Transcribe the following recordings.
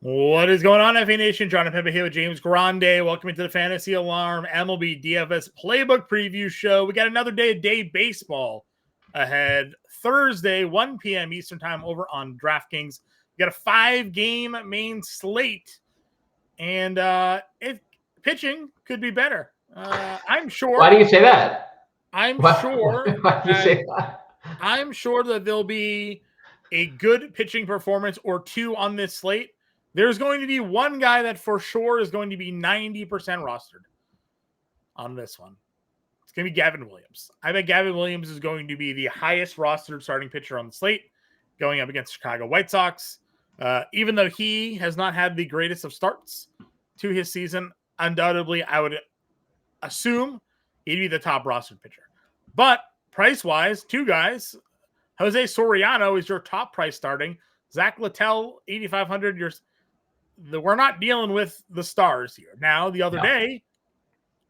What is going on, FA Nation? Jon Impemba here with James Grande. Welcome into the Fantasy Alarm MLB DFS Playbook Preview Show. We got another day baseball ahead. Thursday, 1 p.m. Eastern Time over on DraftKings. We got a 5-game main slate, and pitching could be better. I'm sure. Why do you say that? I'm Why do you say that? I'm sure that there'll be a good pitching performance or two on this slate. There's going to be one guy that for sure is going to be 90% rostered on this one. It's going to be Gavin Williams. I bet Gavin Williams is going to be the highest rostered starting pitcher on the slate going up against Chicago White Sox. Even though he has not had the greatest of starts to his season, undoubtedly, I would assume he'd be the top rostered pitcher. But price-wise, two guys. Jose Soriano is your top price starting. Zach Littell, 8,500. We're not dealing with the stars here. Now, the other day,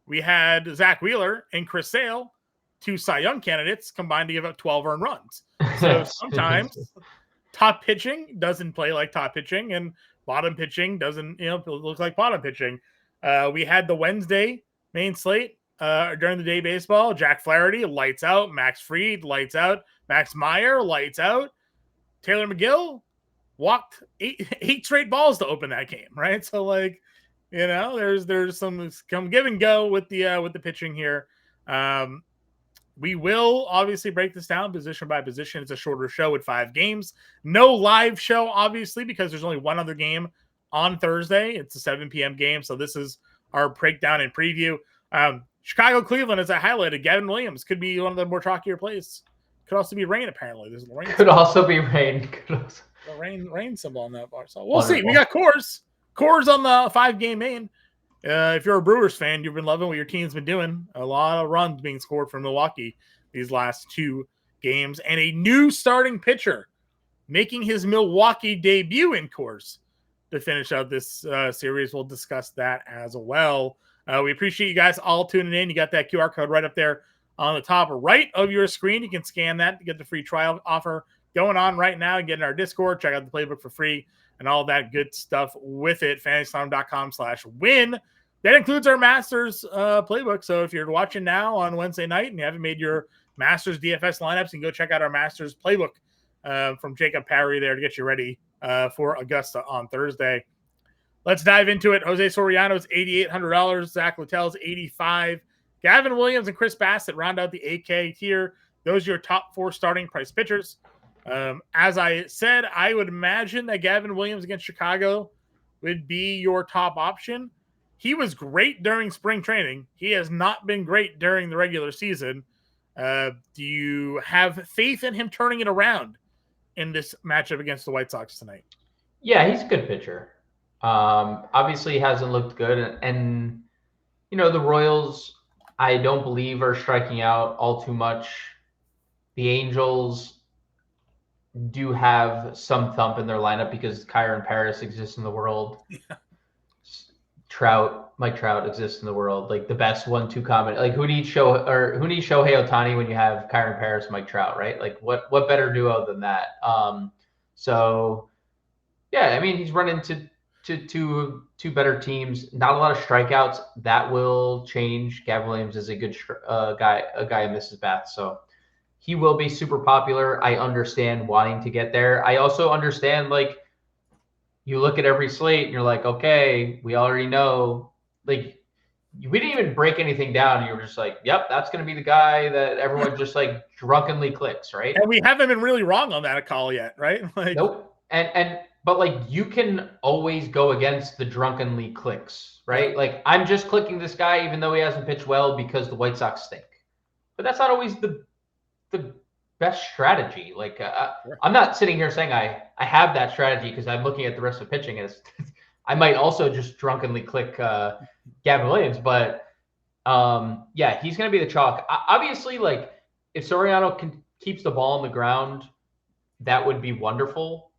we had Zach Wheeler and Chris Sale, two Cy Young candidates, combined to give up 12 earned runs. So sometimes top pitching doesn't play like top pitching, and bottom pitching doesn't look like bottom pitching. We had the Wednesday main slate during the day baseball. Jack Flaherty, lights out. Max Fried, lights out. Max Meyer, lights out. Taylor McGill walked eight straight balls to open that game, right? So there's some give and go with the pitching here. We will obviously break this down position by position. It's a shorter show with 5 games. No live show, obviously, because there's only one other game on Thursday. It's a 7 p.m. game, so this is our breakdown and preview. Chicago-Cleveland, as I highlighted, Gavin Williams could be one of the more chalkier plays. Could also be rain, apparently. There's rain. Could also be rain. The rain symbol on that bar. So we'll see. We got Coors on the 5-game main. If you're a Brewers fan, you've been loving what your team's been doing. A lot of runs being scored from Milwaukee these last 2 games. And a new starting pitcher making his Milwaukee debut in Coors to finish out this series. We'll discuss that as well. We appreciate you guys all tuning in. You got that QR code right up there on the top right of your screen. You can scan that to get the free trial offer going on right now. Get in our Discord, check out the playbook for free, and all that good stuff with it. FantasyAlarm.com/win. That includes our Masters playbook. So if you're watching now on Wednesday night and you haven't made your Masters DFS lineups, you can go check out our Masters playbook from Jacob Parry there to get you ready for Augusta on Thursday. Let's dive into it. Jose Soriano's $8,800. Zach Littell's $8,500. Gavin Williams and Chris Bassett round out the 8K tier. Those are your top 4 starting price pitchers. As I said, I would imagine that Gavin Williams against Chicago would be your top option. He was great during spring training. He has not been great during the regular season. Do you have faith in him turning it around in this matchup against the White Sox tonight? Yeah, he's a good pitcher. Obviously, he hasn't looked good. And the Royals, I don't believe, are striking out all too much. The Angels do have some thump in their lineup because Kyron Paris exists in the world. Yeah. Mike Trout exists in the world. Like the best 1-2 comment. Like who needs Shohei Ohtani when you have Kyron Paris, Mike Trout, right? Like what better duo than that? So yeah, I mean he's run into two better teams. Not a lot of strikeouts. That will change. Gavin Williams is a good guy who misses bats, so he will be super popular. I understand wanting to get there. I also understand, like, you look at every slate and you're like, okay, we already know. Like, we didn't even break anything down. You were just like, yep, that's going to be the guy that everyone just, like, drunkenly clicks, right? And we haven't been really wrong on that call yet, right? Like, nope. But, like, you can always go against the drunkenly clicks, right? Yeah. Like, I'm just clicking this guy even though he hasn't pitched well because the White Sox stink. But that's not always the best strategy. Like sure. I'm not sitting here saying I have that strategy because I'm looking at the rest of pitching as I might also just drunkenly click Gavin Williams, but yeah, he's going to be the chalk. Obviously, like if Soriano keeps the ball on the ground, that would be wonderful.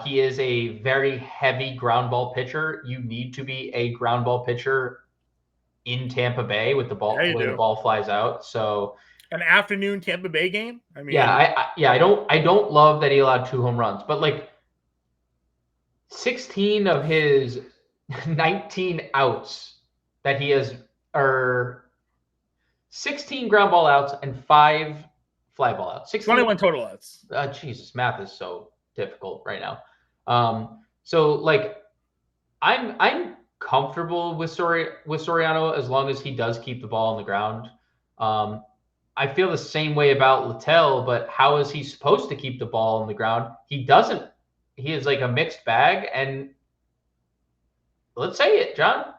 He is a very heavy ground ball pitcher. You need to be a ground ball pitcher in Tampa Bay with the ball when the ball flies out. So an afternoon Tampa Bay game. I mean, I don't love that he allowed 2 home runs, but like 16 of his 19 outs that he has are 16 ground ball outs and 5 fly ball outs. 21 total outs. Jesus, math is so difficult right now. So like I'm comfortable with Soriano as long as he does keep the ball on the ground. I feel the same way about Littell, but how is he supposed to keep the ball on the ground? He doesn't. He is like a mixed bag, and let's say it, John.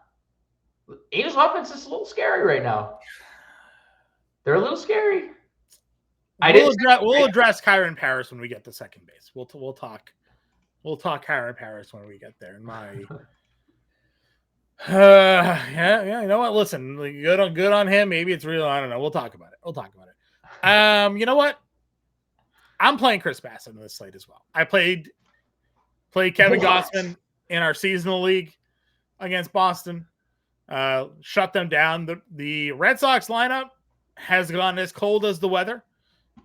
Angels offense is a little scary right now. They're a little scary. We'll address Kyron Paris when we get to second base. We'll talk Kyron Paris when we get there. Yeah, you know what? Listen, good on him. Maybe it's real. I don't know. We'll talk about it. You know what? I'm playing Chris Bassett in this slate as well. I played Kevin Gausman in our seasonal league against Boston. Shut them down. The Red Sox lineup has gone as cold as the weather,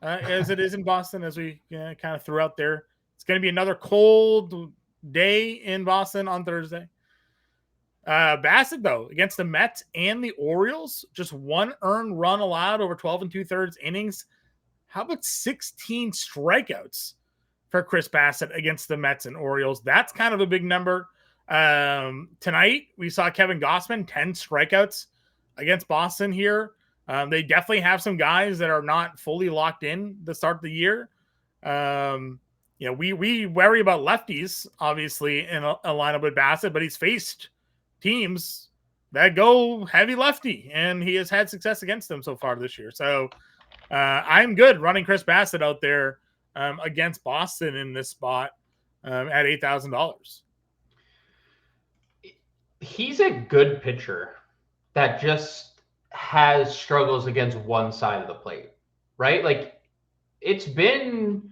as it is in Boston, as we kind of threw out there. It's going to be another cold day in Boston on Thursday. Bassett, though, against the Mets and the Orioles, just 1 earned run allowed over 12 2/3 innings. How about 16 strikeouts for Chris Bassett against the Mets and Orioles? That's kind of a big number. Tonight, we saw Kevin Gausman, 10 strikeouts against Boston here. They definitely have some guys that are not fully locked in to start the year. We worry about lefties, obviously, in a lineup with Bassett, but he's faced teams that go heavy lefty, and he has had success against them so far this year. So I'm good running Chris Bassett out there against Boston in this spot at $8,000. He's a good pitcher that just has struggles against one side of the plate, right? Like it's been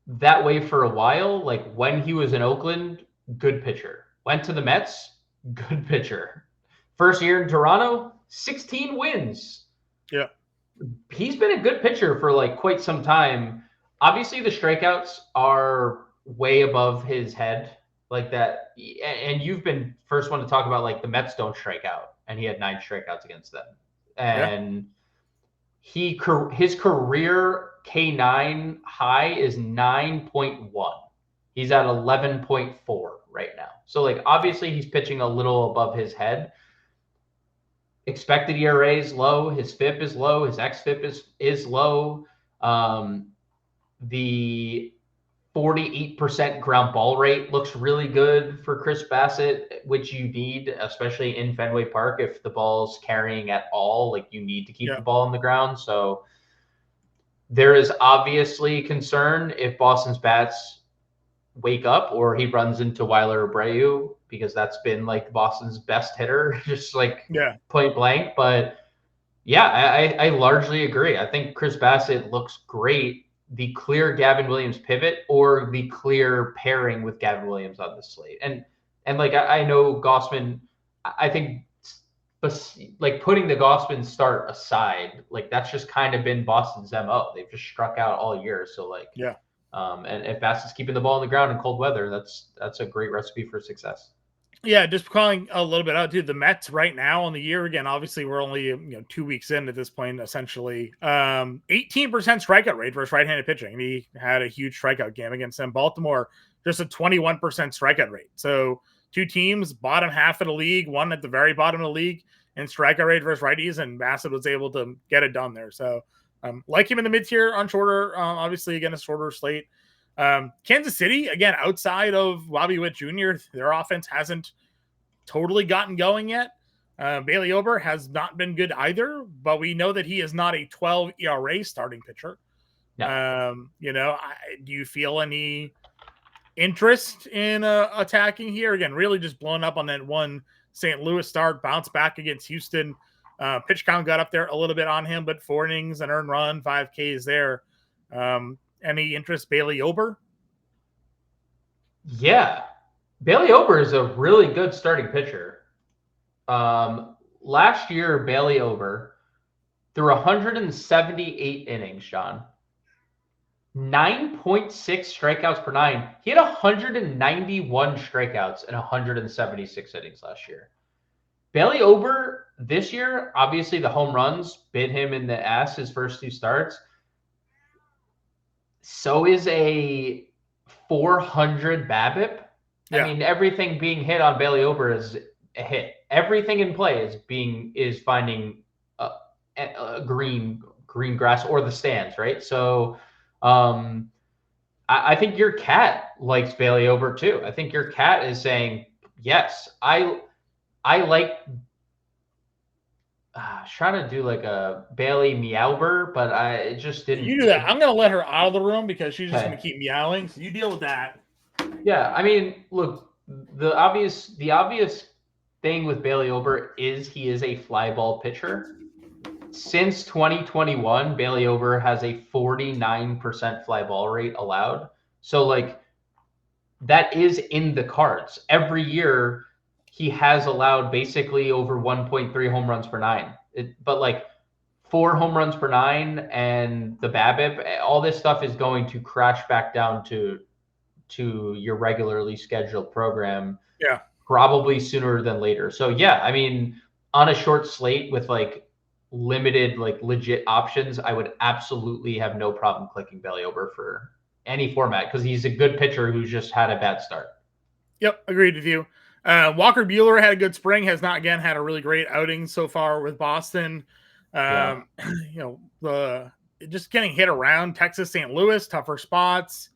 that way for a while. Like when he was in Oakland, good pitcher. Went to the Mets, good pitcher. First year in Toronto, 16 wins. Yeah. He's been a good pitcher for like quite some time. Obviously, the strikeouts are way above his head, like that. And you've been first one to talk about like the Mets don't strike out, and he had 9 strikeouts against them. And his career K9 high is 9.1. He's at 11.4 right now. So like obviously he's pitching a little above his head. Expected ERA is low. His FIP is low. His xFIP is low. The 48% ground ball rate looks really good for Chris Bassett, which you need, especially in Fenway Park. If the ball's carrying at all, like you need to keep the ball on the ground. So there is obviously concern if Boston's bats wake up or he runs into Weiler Abreu, because that's been like Boston's best hitter, just like point blank. But yeah, I largely agree. I think Chris Bassett looks great. The clear Gavin Williams pivot or the clear pairing with Gavin Williams on the slate. And like I know Gausman, I think like putting the Gausman start aside, like that's just kind of been Boston's MO. They've just struck out all year. So like and if Bassett's keeping the ball on the ground in cold weather, that's a great recipe for success. Yeah, just calling a little bit out, dude. The Mets right now on the year, again, obviously we're only 2 weeks in at this point, essentially. 18% strikeout rate versus right-handed pitching. And he had a huge strikeout game against them. Baltimore, just a 21% strikeout rate. So 2 teams, bottom half of the league, one at the very bottom of the league, and strikeout rate versus righties, and Bassett was able to get it done there. So like him in the mid-tier on shorter, obviously again a shorter slate. Kansas City, again, outside of Bobby Witt Jr., their offense hasn't totally gotten going yet. Bailey Ober has not been good either, but we know that he is not a 12 ERA starting pitcher. No. Do you feel any interest in attacking here? Again, really just blown up on that one St. Louis start, bounced back against Houston. Pitch count got up there a little bit on him, but 4 innings, an earned run, 5 Ks there. Any interest, Bailey Ober? Yeah. Bailey Ober is a really good starting pitcher. Last year, Bailey Ober threw 178 innings, John. 9.6 strikeouts per nine. He had 191 strikeouts in 176 innings last year. Bailey Ober this year, obviously the home runs bit him in the ass his first 2 starts. So is a 400 BABIP. Yeah. I mean, everything being hit on Bailey Ober is a hit. Everything in play is finding a green grass or the stands, right? So I think your cat likes Bailey Ober too. I think your cat is saying, yes, I like I was trying to do like a Bailey Meowber, but it just didn't. You do that. I'm going to let her out of the room because she's just Okay. going to keep meowing. So you deal with that. Yeah, I mean, look, the obvious thing with Bailey Ober is he is a fly ball pitcher. Since 2021, Bailey Ober has a 49% fly ball rate allowed. So like that is in the cards. Every year he has allowed basically over 1.3 home runs per nine. But like 4 home runs per nine and the BABIP, all this stuff is going to crash back down to your regularly scheduled program. Yeah. Probably sooner than later. So yeah, I mean, on a short slate with like limited, like legit options, I would absolutely have no problem clicking Bailey Ober for any format because he's a good pitcher who's just had a bad start. Yep, agreed with you. Walker Buehler had a good spring, has not again had a really great outing so far with Boston. You know, the just getting hit around Texas, St. Louis, tougher spots.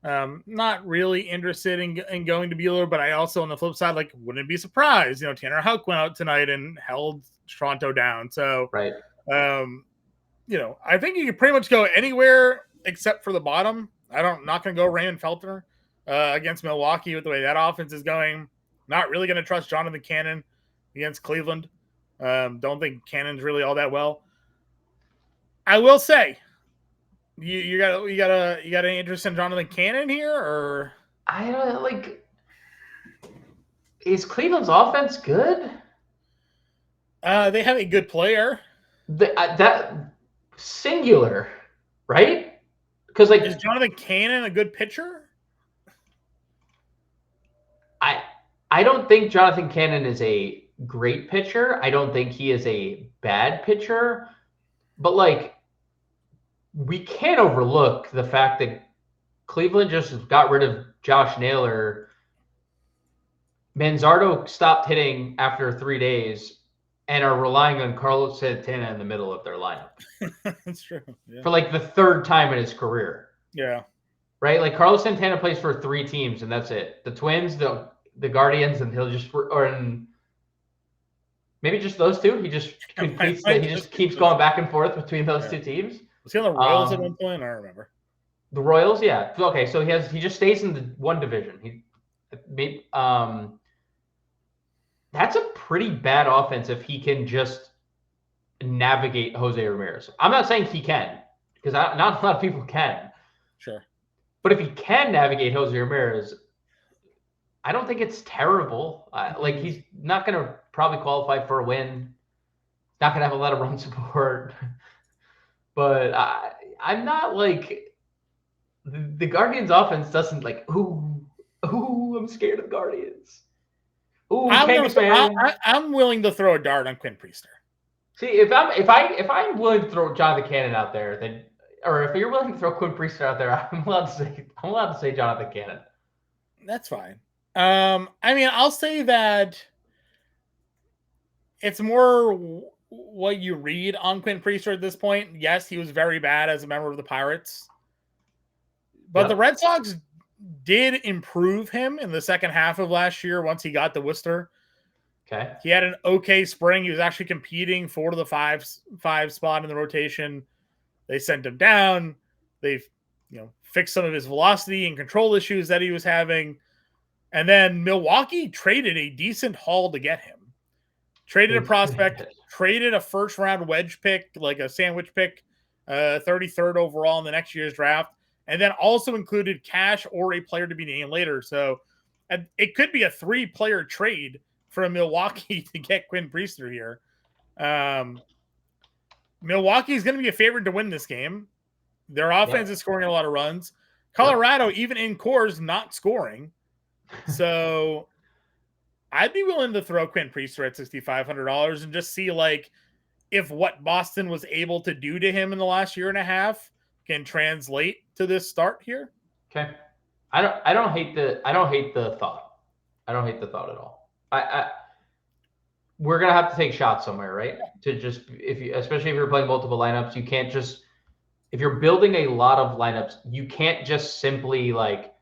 Not really interested in going to Buehler, but I also on the flip side, like, wouldn't be surprised. You know, Tanner Houck went out tonight and held Toronto down. So, right. You know, I think you could pretty much go anywhere except for the bottom. Not going to go Raymond Feltner against Milwaukee with the way that offense is going. Not really going to trust Jonathan Cannon against Cleveland. Don't think Cannon's really all that well. I will say, you got any interest in Jonathan Cannon here, or I don't like. Is Cleveland's offense good? they have a good player. That singular, right? Because like, is Jonathan Cannon a good pitcher? I don't think Jonathan Cannon is a great pitcher. I don't think he is a bad pitcher. But like, we can't overlook the fact that Cleveland just got rid of Josh Naylor. Manzardo stopped hitting after 3 days and are relying on Carlos Santana in the middle of their lineup. That's true. Yeah. For like the 3rd time in his career. Yeah. Right? Like Carlos Santana plays for 3 teams and that's it. The Twins, the Guardians, and he'll just maybe just those 2. He just completes he just keeps going back and forth between those 2 teams. Was he on the Royals at one point? I don't remember. The Royals, yeah. Okay, so he just stays in the one division. That's a pretty bad offense if he can just navigate Jose Ramirez. I'm not saying he can, because not a lot of people can. Sure. But if he can navigate Jose Ramirez, I don't think it's terrible. Like, he's not going to probably qualify for a win. He's not going to have a lot of run support. But I'm not like the Guardians offense doesn't like, ooh, I'm scared of Guardians. Ooh, I'm willing to throw a dart on Quinn Priester. See, if I'm willing to throw Jonathan Cannon out there, then, or if you're willing to throw Quinn Priester out there, I'm allowed to say Jonathan Cannon. That's fine. I mean, I'll say that it's more what you read on Quinn Priester at this point. Yes, he was very bad as a member of the Pirates, but the Red Sox did improve him in the second half of last year once he got the Worcester. Okay. He had an okay spring. He was actually competing for the five spot in the rotation. They sent him down. They've fixed some of his velocity and control issues that he was having. And then Milwaukee traded a decent haul to get him. Traded a prospect, traded a first-round wedge pick, like a sandwich pick, 33rd overall in the next year's draft, and then also included cash or a player to be named later. So it could be a 3-player trade from Milwaukee to get Quinn Priester here. Milwaukee is going to be a favorite to win this game. Their offense is scoring a lot of runs. Colorado, even in cores, not scoring. So I'd be willing to throw Quinn Priester at $6,500 and just see like if what Boston was able to do to him in the last year and a half can translate to this start here. Okay. I don't hate the thought. I don't hate the thought at all. We're gonna have to take shots somewhere, right? To just especially if you're playing multiple lineups, you can't just if you're building a lot of lineups, you can't just simply like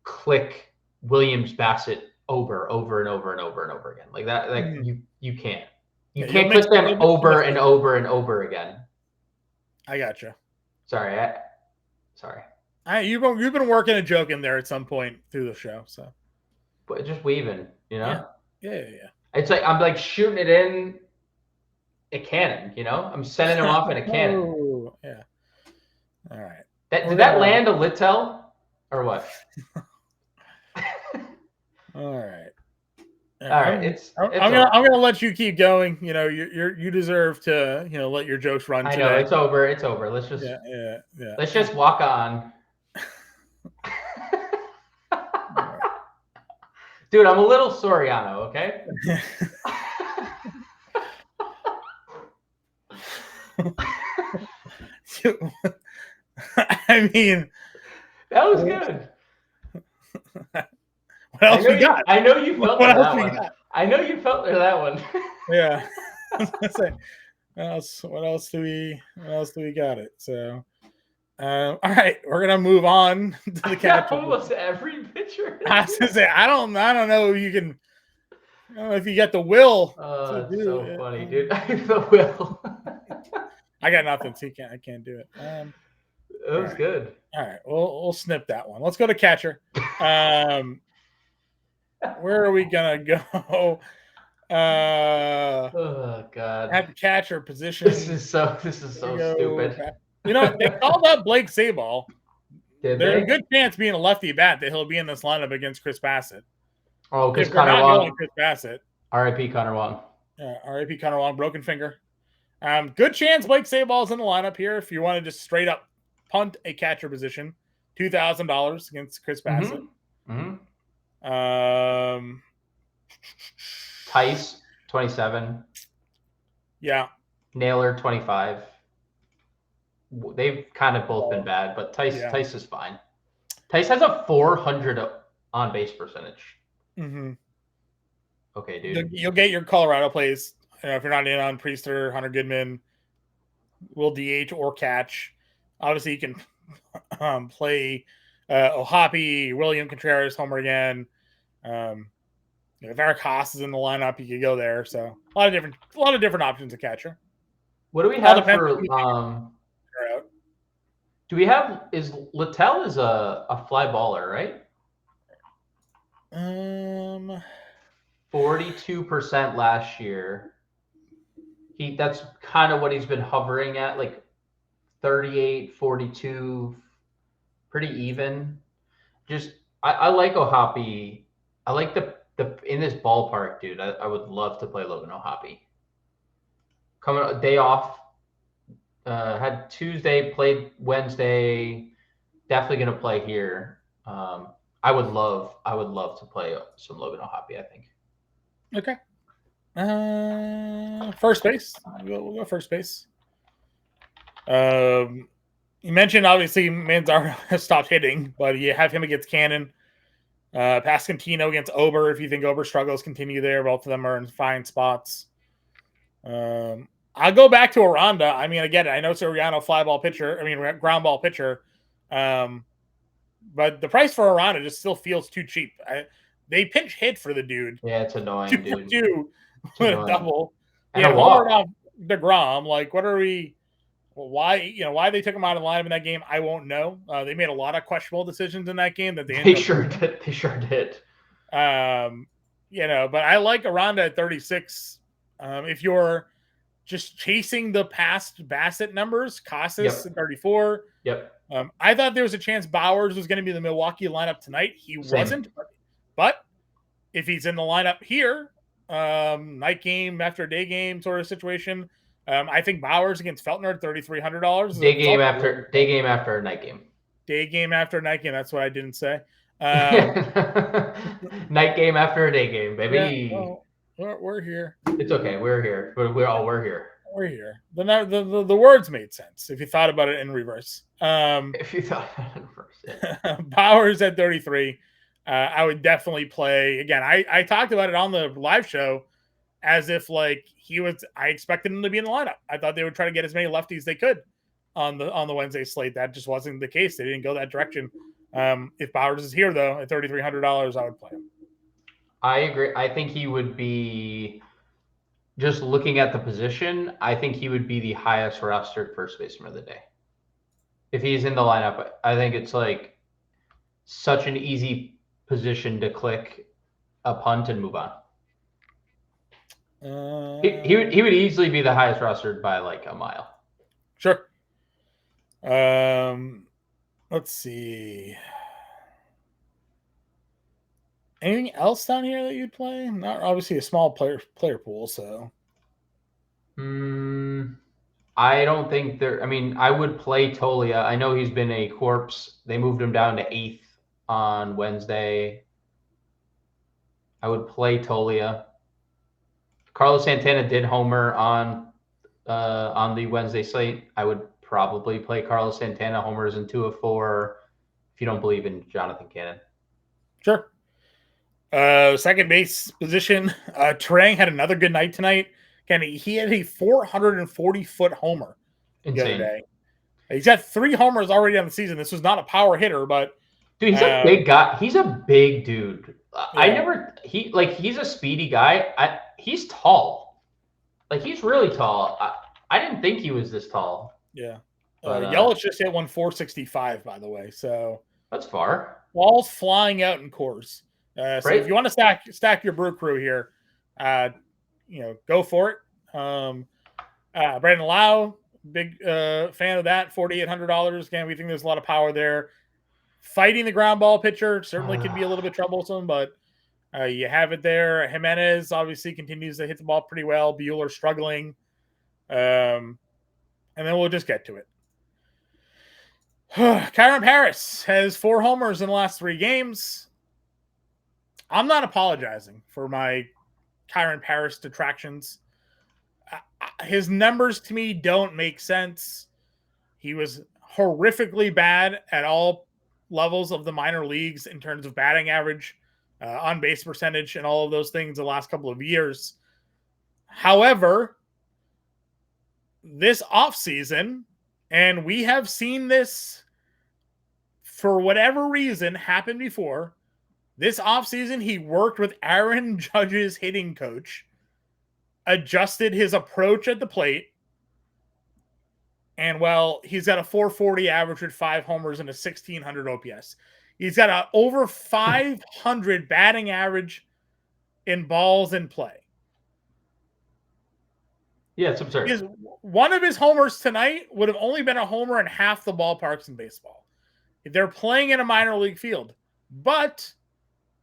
click Williams Bassett over and over and over again. Like that, like you can't. You can't click them over and over and over again. I gotcha. Sorry. You've been working a joke in there at some point through the show, so. But just weaving, you know? Yeah. It's like I'm like shooting it in a cannon, you know? I'm sending him off in a cannon. Oh, yeah. All right. Did that land a Littell or what? All right. All right. I'm gonna let you keep going. You know, you deserve to, you know, let your jokes run today. I know it's over. It's over. Let's just Let's just walk on. Dude, I'm a little Soriano, okay? I mean, that was good. What else we got? I know you felt that one. I know you felt that one. Yeah. What else do we got it? So, all right, we're gonna move on to the catcher. Almost every pitcher. I was gonna say I don't know if you can. I don't know if you get the will. It's so funny, dude. I have the will. I got nothing, so I can't do it. That was good. All right, we'll snip that one. Let's go to catcher. Where are we gonna go? Oh God! At the catcher position. This is so stupid. You know, they called up Blake Sabol. There's a good chance, being a lefty bat, that he'll be in this lineup against Chris Bassett. Oh, because Connor Wong. Chris Bassett. R.I.P. Connor Wong. Yeah, R.I.P. Connor Wong, broken finger. Good chance Blake Sabol's in the lineup here if you want to just straight up punt a catcher position. $2,000 against Chris Bassett. Tice, 27. Yeah. Naylor, 25. They've kind of both been bad, but Tice is fine. Tice has a 400 on base percentage. Okay, dude. You'll get your Colorado plays. If you're not in on Priester, Hunter Goodman will DH or catch. Obviously, you can play O'Hoppe, William Contreras, homer again. If Eric Haas is in the lineup, you could go there. So a lot of different options at catcher. What do we have for? Do we have? Is Littell is a fly baller, right? 42% last year. That's kind of what he's been hovering at, like 38, 42, pretty even. Just I like O'Hoppe. I like the in this ballpark, dude. I would love to play Logan O'Hoppe. Coming a day off. Had Tuesday, played Wednesday. Definitely gonna play here. I would love to play some Logan O'Hoppe, I think. Okay. First base. We'll go first base. You mentioned obviously Manzardo has stopped hitting, but you have him against Cannon. Pascantino against Ober. If you think Ober struggles, continue there. Both of them are in fine spots. I'll go back to Aranda. I mean, again, I know Soriano ground ball pitcher. But the price for Aranda just still feels too cheap. They pinch hit for the dude. Yeah, it's annoying, dude. 2-2 with a double. And yeah, off DeGrom. Like, what are we? Why they took him out of the lineup in that game? I won't know. They made a lot of questionable decisions in that game that they sure did. They sure did. But I like Aranda at 36. If you're just chasing the past Bassett numbers, Casas at 34. Yep. I thought there was a chance Bowers was going to be in the Milwaukee lineup tonight. He wasn't. But if he's in the lineup here, night game after day game sort of situation, I think Bowers against Feltner at $3,300. Day game after night game. Day game after night game. That's what I didn't say. Night game after a day game, baby. Yeah, well, we're here. It's okay. We're here. We're here. We're here. The words made sense if you thought about it in reverse. If you thought about it in reverse. Yeah. Bowers at 33. I would definitely play again. I talked about it on the live show as if like I expected him to be in the lineup. I thought they would try to get as many lefties they could on the Wednesday slate. That just wasn't the case. They didn't go that direction. If Bowers is here though at $3,300, I would play him. I agree. I think he would be, just looking at the position, I think he would be the highest rostered first baseman of the day. If he's in the lineup, I think it's like such an easy position to click a punt and move on. He would easily be the highest rostered by like a mile. Sure. Let's see. Anything else down here that you'd play? Not obviously a small player pool, so. I don't think there. I mean, I would play Tolia. I know he's been a corpse. They moved him down to 8th on Wednesday. I would play Tolia. Carlos Santana did homer on the Wednesday slate. I would probably play Carlos Santana. Homers in 2 of 4. If you don't believe in Jonathan Cannon. Sure. Second base position. Terang had another good night tonight. Again, he had a 440-foot homer the other day. He's got 3 homers already on the season. This was not a power hitter, but dude, he's a big guy. He's a big dude. Yeah. He's a speedy guy. He's tall. Like, he's really tall. I didn't think he was this tall. Yeah. Yelich just hit 465, by the way. So that's far. Balls flying out in course. So right? If you want to stack your brew crew here, go for it. Brandon Lau, big fan of that, $4,800. Again, we think there's a lot of power there. Fighting the ground ball pitcher certainly can be a little bit troublesome, but you have it there. Jimenez obviously continues to hit the ball pretty well. Bueller struggling. And then we'll just get to it. Kyron Paris has 4 homers in the last 3 games. I'm not apologizing for my Kyron Paris detractions. His numbers to me don't make sense. He was horrifically bad at all levels of the minor leagues in terms of batting average, on base percentage, and all of those things the last couple of years. However, this offseason, and we have seen this for whatever reason happen before, this offseason he worked with Aaron Judge's hitting coach, adjusted his approach at the plate, and he's got a 440 average with 5 homers and a 1,600 OPS. He's got an over 500 batting average in balls in play. Yeah, it's absurd. One of his homers tonight would have only been a homer in half the ballparks in baseball. They're playing in a minor league field, but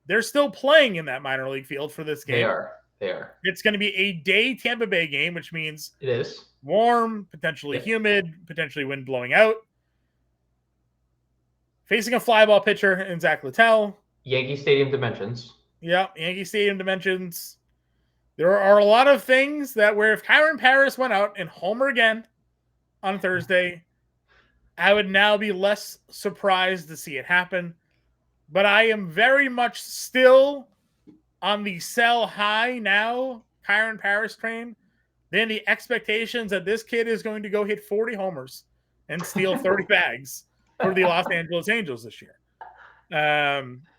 they're still playing in that minor league field for this game. They are. It's going to be a day Tampa Bay game, which means it is warm, potentially humid, potentially wind blowing out. Facing a fly ball pitcher in Zach Littell. Yankee Stadium dimensions. Yeah, Yankee Stadium dimensions. There are a lot of things that where if Kyron Paris went out and homer again on Thursday, I would now be less surprised to see it happen. But I am very much still on the sell high now Kyron Paris train than the expectations that this kid is going to go hit 40 homers and steal 30 bags for the Los Angeles Angels this year.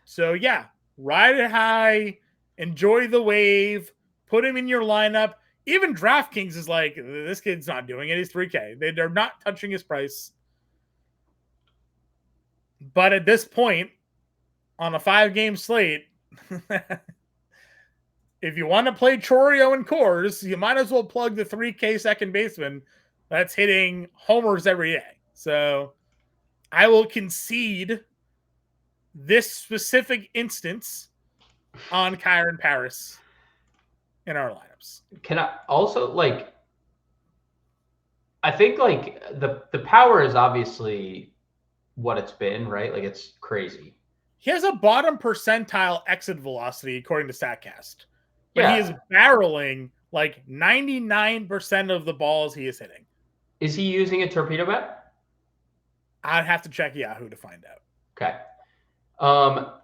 So yeah, ride it high, enjoy the wave, put him in your lineup. Even DraftKings is like, this kid's not doing it. He's 3K. They're not touching his price. But at this point, on a 5-game slate, if you want to play Choreo and Coors, you might as well plug the 3K second baseman that's hitting homers every day. So I will concede this specific instance on Kyron Paris in our lineups. Can I also, I think like the power is obviously what it's been, right? Like it's crazy. He has a bottom percentile exit velocity according to StatCast, but he is Yeah. barreling like 99% of the balls he is hitting. Is he using a torpedo bat? I'd have to check Yahoo to find out. Okay.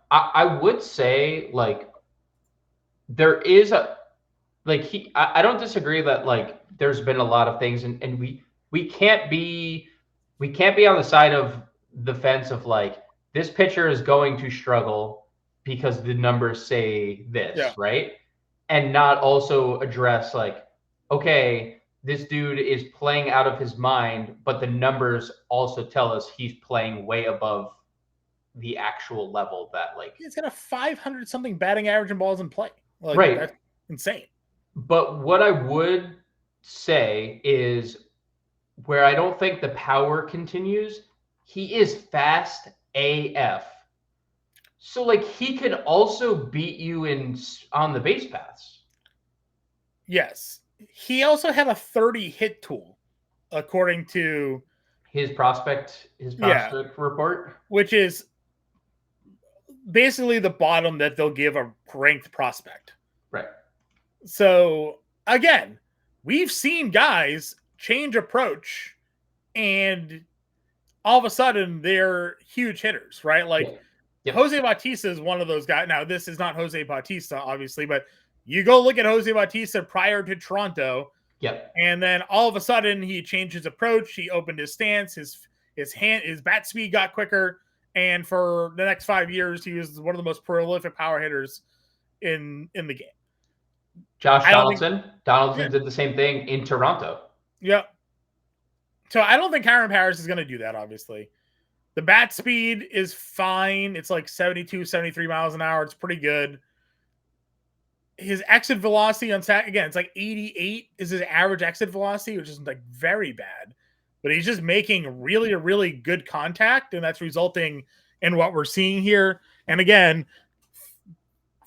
I would say like there is a like I don't disagree that like there's been a lot of things and we can't be on the side of the fence of like this pitcher is going to struggle because the numbers say this, right? And not also address like, okay, this dude is playing out of his mind, but the numbers also tell us he's playing way above the actual level that like he's got a 500 something batting average in balls in play. Like, right. That's insane. But what I would say is where I don't think the power continues, he is fast AF. So like he could also beat you on the base paths. Yes. He also had a 30 hit tool, according to his prospect report, which is basically the bottom that they'll give a ranked prospect. Right. So again, we've seen guys change approach and all of a sudden they're huge hitters, right? Like Jose Bautista is one of those guys. Now, this is not Jose Bautista, obviously, but you go look at Jose Bautista prior to Toronto. Yep. And then all of a sudden he changed his approach. He opened his stance, his bat speed got quicker. And for the next 5 years, he was one of the most prolific power hitters in the game. Josh Donaldson did the same thing in Toronto. Yep. So I don't think Kyron Paris is going to do that, obviously. The bat speed is fine. It's like 72, 73 miles an hour. It's pretty good. His exit velocity on again, it's like 88 is his average exit velocity, which is like very bad. But he's just making really, really good contact, and that's resulting in what we're seeing here. And again,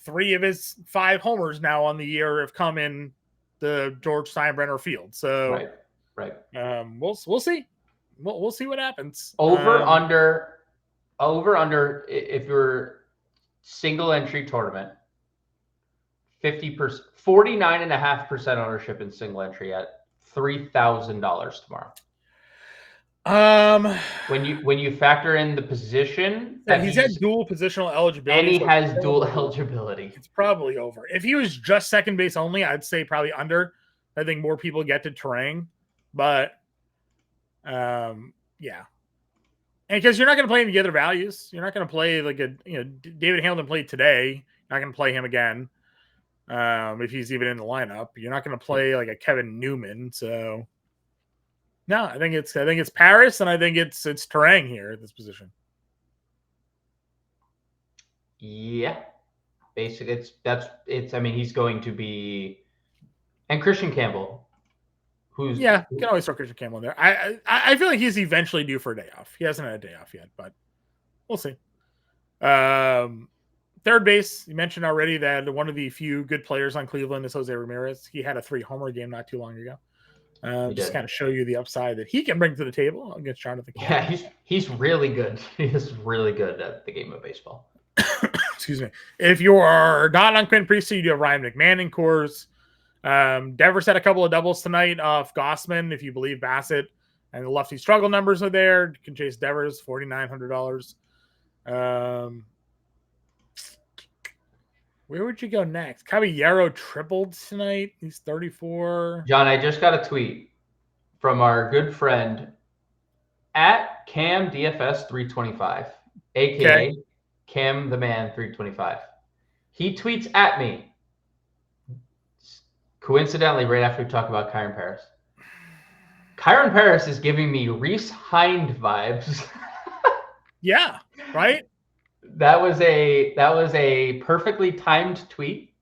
3 of his 5 homers now on the year have come in the George Steinbrenner field. So right. We'll see. We'll see what happens. Over under if you're single entry tournament, 50%, 49.5% ownership in single entry at $3,000 tomorrow. When you factor in the position that he's had dual positional eligibility, and he has dual eligibility, it's probably over. If he was just second base only, I'd say probably under. I think more people get to Terang, but yeah, and because you're not going to play any other values, you're not going to play like David Hamilton played today. You're not going to play him again if he's even in the lineup. You're not going to play like a Kevin Newman, so. No, I think it's Paris, and I think it's Terang here at this position. Yeah, basically, it's. I mean, he's going to be, and Christian Campbell, you can always throw Christian Campbell in there. I feel like he's eventually due for a day off. He hasn't had a day off yet, but we'll see. Third base, you mentioned already that one of the few good players on Cleveland is Jose Ramirez. He had a 3-homer game not too long ago. Just kind of show you the upside that he can bring to the table against Jonathan Campbell. Yeah, he's really good. He is really good at the game of baseball. Excuse me. If you are not on Quinn Priestley, you do have Ryan McMahon in Coors. Devers had a couple of doubles tonight off Gossman. If you believe Bassett and the lefty struggle numbers are there, you can chase Devers, $4,900. Where would you go next? Caballero tripled tonight. He's 34. John, I just got a tweet from our good friend at Cam DFS 325, aka Cam the Man 325. He tweets at me, coincidentally, right after we talk about Kyron Paris. Kyron Paris is giving me Reese Hind vibes. Yeah, right? That was a perfectly timed tweet.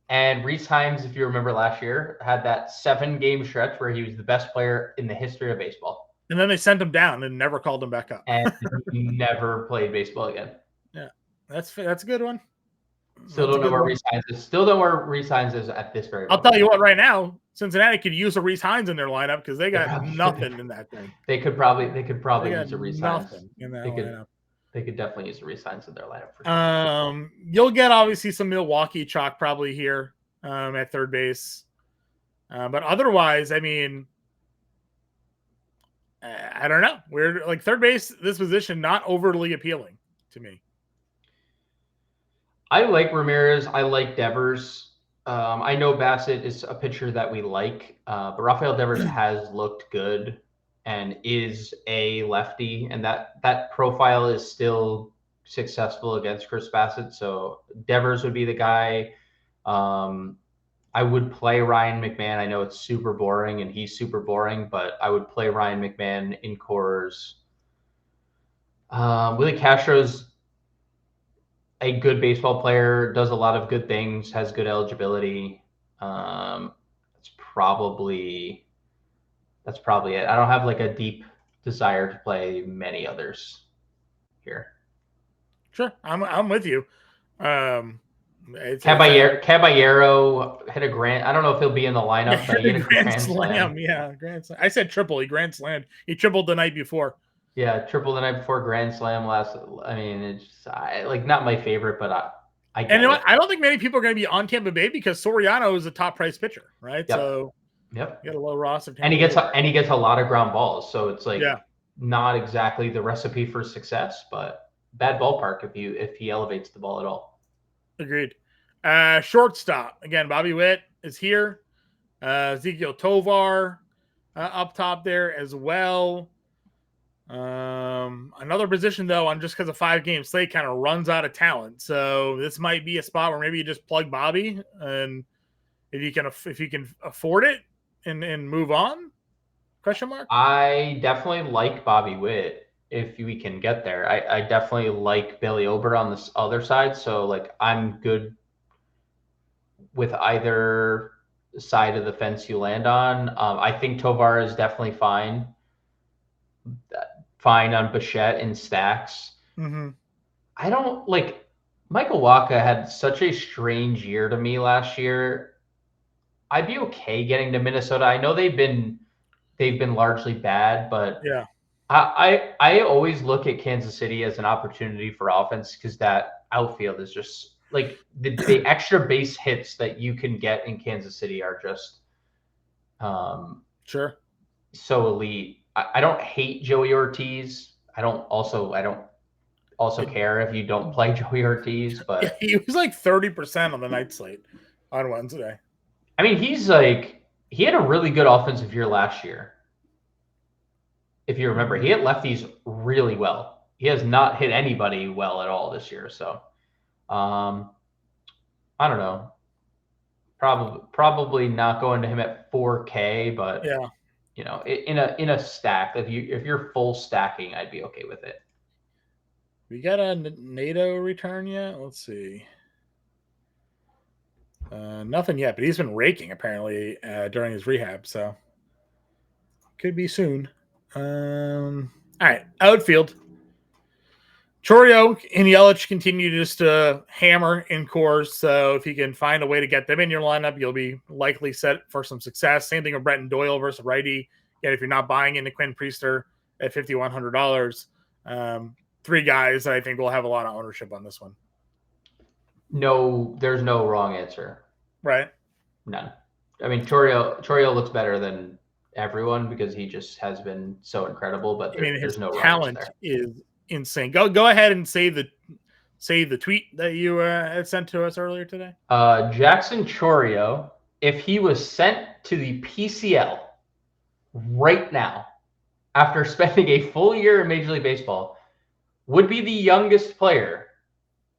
And Reese Himes, if you remember last year, had that 7-game stretch where he was the best player in the history of baseball. And then they sent him down and never called him back up. And he never played baseball again. Yeah, that's a good one. Still don't know where Reese Himes is. Still don't know where Reese Himes is at this very moment. I'll tell you what, right now, Cincinnati could use a Reese Hines in their lineup because they got probably nothing in that thing. They could probably They use a Reese Hines. nothing in that They lineup. could definitely use a Reese Hines in their lineup for sure. You'll get obviously some Milwaukee chalk probably here at third base. But otherwise, I mean, I don't know. We're like third base, this position, not overly appealing to me. I like Ramirez. I like Devers. I know Bassett is a pitcher that we like, but Rafael Devers has looked good and is a lefty, and that profile is still successful against Chris Bassett. So Devers would be the guy. I would play Ryan McMahon. I know it's super boring and he's super boring, but I would play Ryan McMahon in Coors. Willie Castro's a good baseball player, does a lot of good things, has good eligibility. That's probably it. I don't have like a deep desire to play many others here. Sure, I'm with you. Caballero hit a grand. I don't know if he'll be in the lineup, but he hit a grand slam. Yeah, grand slam. I said triple. He grand slammed. He tripled the night before. Yeah, triple the night before grand slam last. I mean, it's like not my favorite, but I get and you know it. what? I don't think many people are going to be on Tampa Bay because Soriano is a top price pitcher, right? Yep. So yep, you got a low roster. And he gets a lot of ground balls, so it's like not exactly the recipe for success, but bad ballpark if he elevates the ball at all. Agreed. Shortstop again. Bobby Witt is here. Ezekiel Tovar up top there as well. Another position though, on just because of 5-game slate kind of runs out of talent. So this might be a spot where maybe you just plug Bobby, and if you can afford it and move on. Question mark. I definitely like Bobby Witt if we can get there. I definitely like Billy Ober on this other side. So like I'm good with either side of the fence you land on. I think Tovar is definitely fine on Bichette in stacks. Mm-hmm. I don't like Michael Wacha had such a strange year to me last year. I'd be okay getting to Minnesota. I know they've been largely bad, but yeah, I always look at Kansas City as an opportunity for offense because that outfield is just like the extra base hits that you can get in Kansas City are just sure so elite. I don't hate Joey Ortiz. I don't also care if you don't play Joey Ortiz, but he was like 30% on the night slate on Wednesday. I mean, he had a really good offensive year last year. If you remember, he hit lefties really well. He has not hit anybody well at all this year. So, I don't know. Probably not going to him at 4K, but yeah, you know, in a stack, if you're full stacking, I'd be okay with it. We got a NATO return yet? Let's see. Nothing yet, but he's been raking apparently during his rehab, so could be soon. All right, outfield. Chourio and Yelich continue just to hammer in Coors, so if you can find a way to get them in your lineup, you'll be likely set for some success. Same thing with Brenton Doyle versus righty. Yet if you're not buying into Quinn Priester at $5,100, 3 guys that I think will have a lot of ownership on this one. No, there's no wrong answer. Right. None. I mean, Chourio looks better than everyone because he just has been so incredible. But there's no talent there. Is insane. Go ahead and save the tweet that you had sent to us earlier today. Jackson Chourio, if he was sent to the PCL right now, after spending a full year in Major League Baseball, would be the youngest player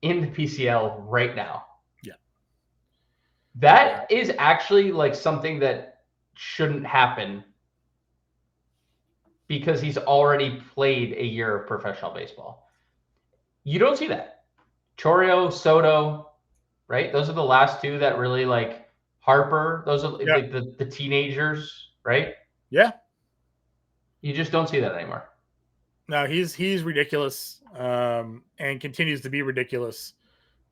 in the PCL right now. Yeah. That is actually like something that shouldn't happen because he's already played a year of professional baseball. You don't see that. Chourio, Soto, right? Those are the last 2 that really like Harper. Those are like the teenagers, right? Yeah. You just don't see that anymore. No, he's ridiculous, and continues to be ridiculous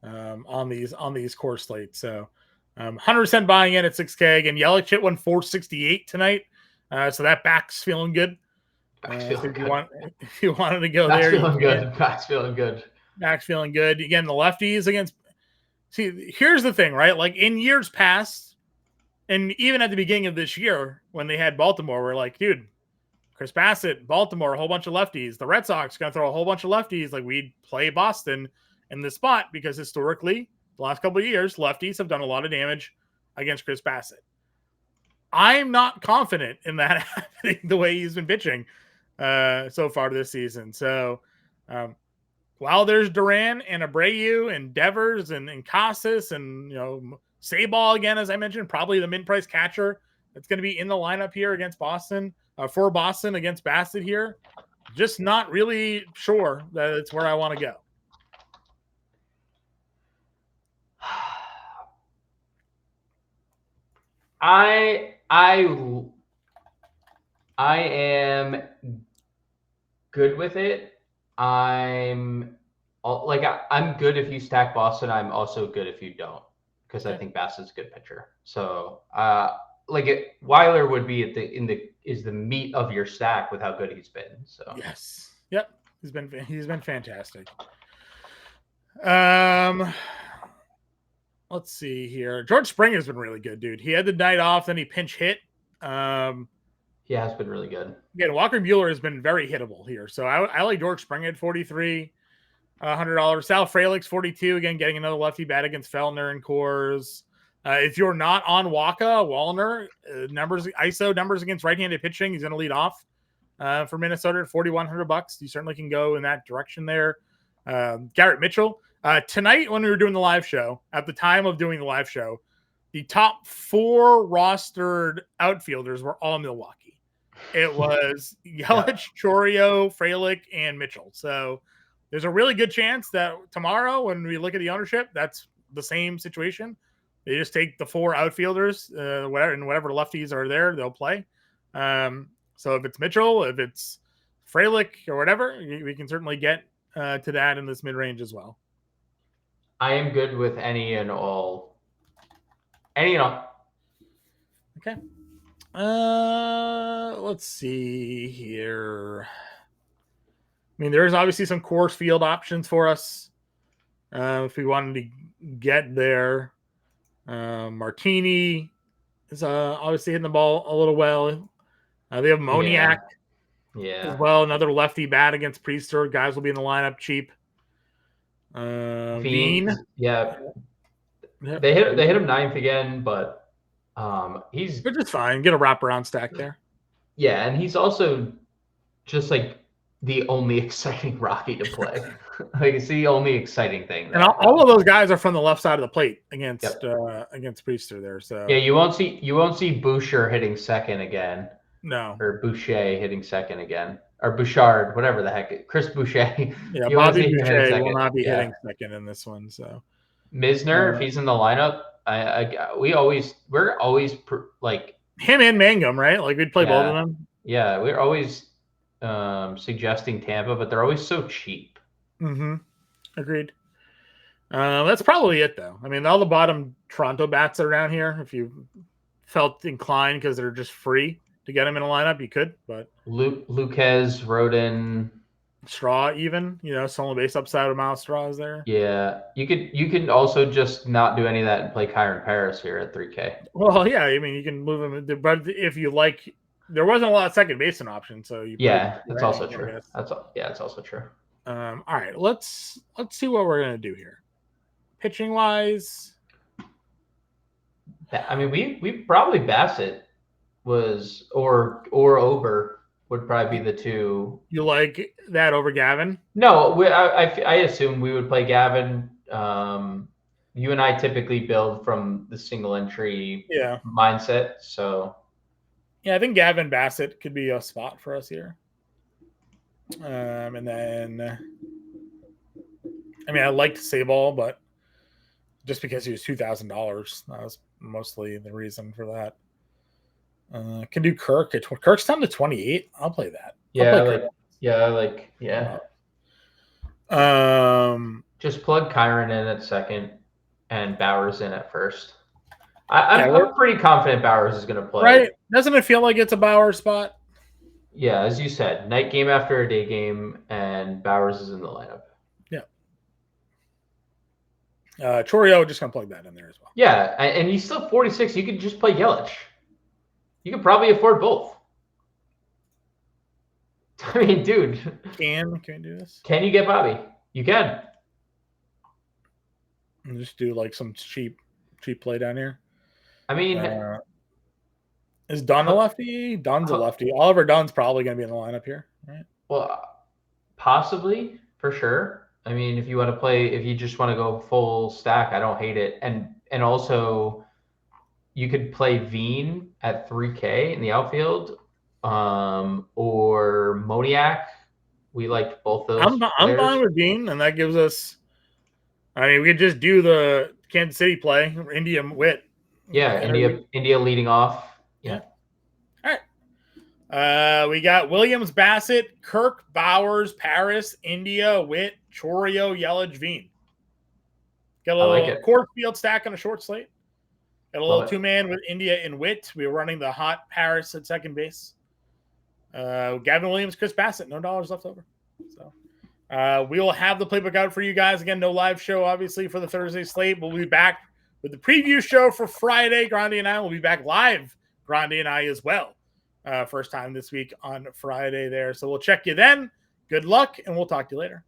on these core slates. So 100% buying in at 6K. Again, Yelich hit 468 tonight. So that back's feeling good. So if you wanted to go there, feeling good. Back's feeling good. Back's feeling good. Again, the lefties against. See, here's the thing, right? Like in years past, and even at the beginning of this year, when they had Baltimore, we're like, dude, Chris Bassett, Baltimore, a whole bunch of lefties. The Red Sox going to throw a whole bunch of lefties. Like we'd play Boston in this spot because historically, the last couple of years, lefties have done a lot of damage against Chris Bassett. I'm not confident in that happening the way he's been pitching so far this season. So while there's Duran and Abreu and Devers and Casas and Sabal again, as I mentioned, probably the mid-price catcher that's going to be in the lineup here against Boston for Boston against Bassett here. Just not really sure that it's where I want to go. I am good with it. I'm good if you stack Boston. I'm also good if you don't, because I think Bassett's a good pitcher. So Weiler would be is the meat of your stack with how good he's been. So yes, yep, he's been fantastic. Let's see here. George Springer's been really good, dude. He had the night off, then he pinch hit. He has been really good. Again, Walker Buehler has been very hittable here. So I like George Springer at $4,300. Sal Frelick's 42. Again, getting another lefty bat against Feltner and Coors. If you're not on Waka, Wallner, ISO numbers against right-handed pitching, he's going to lead off for Minnesota at $4,100. You certainly can go in that direction there. Garrett Mitchell. Tonight, when we were doing the live show, at the time of doing the live show, the top 4 rostered outfielders were all Milwaukee. It was Yelich, Chorio, Frelick, and Mitchell. So there's a really good chance that tomorrow, when we look at the ownership, that's the same situation. They just take the 4 outfielders, whatever lefties are there, they'll play. So if it's Mitchell, if it's Frelick, or whatever, we can certainly get to that in this mid-range as well. I am good with any and all. Okay. Let's see here. I mean, there's obviously some Coors Field options for us if we wanted to get there. Martini is obviously hitting the ball a little well. They have Moniak as well, another lefty bat against Priester. Guys will be in the lineup cheap. Veen. Yeah. They hit him 9th again, but he's just fine. Get a wraparound stack there. Yeah, and he's also just like the only exciting Rocky to play. Like it's the only exciting thing. And all of those guys are from the left side of the plate against Priester there. So yeah, you won't see Boucher hitting second again. No. Or Boucher hitting second again. Or Bouchard, whatever the heck. Chris Boucher. Yeah, Bobby Boucher will not be hitting second in this one. So Misner, if he's in the lineup, we're always like him and Mangum, right? Like we'd play both of them. Yeah, we're always suggesting Tampa, but they're always so cheap. Mm-hmm. Agreed. That's probably it, though. I mean, all the bottom Toronto bats that are down here, if you felt inclined because they're just free to get them in a lineup, you could. But Luquez, Rodin, Straw, even stolen base upside of Miles Straw is there. Yeah, you can also just not do any of that and play Kyron Paris here at 3K. Well, yeah, I mean you can move him, but if you like, there wasn't a lot of second baseman options, so that's also true. It's also true. All right, let's see what we're gonna do here, pitching wise. I mean, we probably Bassett was or Ober would probably be the 2. You like that over Gavin? No, I assume we would play Gavin. You and I typically build from the single entry mindset, so yeah, I think Gavin Bassett could be a spot for us here. And then, I mean, I liked Sabal, but just because he was $2,000, that was mostly the reason for that. Can do Kirk. Kirk's down to 28. I'll play that. Just plug Kyron in at second and Bowers in at first. I'm pretty confident Bowers is going to play. Right? Doesn't it feel like it's a Bowers spot? Yeah, as you said, night game after a day game, and Bowers is in the lineup. Yeah. Chourio, just going to plug that in there as well. Yeah, and he's still 46. You could just play Yelich. You could probably afford both. I mean, dude. Can you do this? Can you get Bobby? You can. And just do like some cheap play down here. I mean, is Dunn a lefty? Dunn's a lefty. Oliver Dunn's probably going to be in the lineup here, right? Well, possibly, for sure. I mean, if you just want to go full stack, I don't hate it. And also, you could play Veen at 3K in the outfield, or Moniak. We liked both those. I'm fine with Veen, and that gives us. I mean, we could just do the Kansas City play, India Witt. Yeah, India leading off. Yeah. All right. We got Williams, Bassett, Kirk, Bowers, Paris, India, Witt, Chourio, Yelich, Veen. Got a little Coors Field stack on a short slate. Got a little two-man with India and Witt. We were running the hot Paris at second base. Gavin Williams, Chris Bassett, no dollars left over. So we will have the playbook out for you guys. Again, no live show, obviously, for the Thursday slate. We'll be back with the preview show for Friday. Grande and I will be back live, Grande and I as well. First time this week on Friday there. So we'll check you then. Good luck, and we'll talk to you later.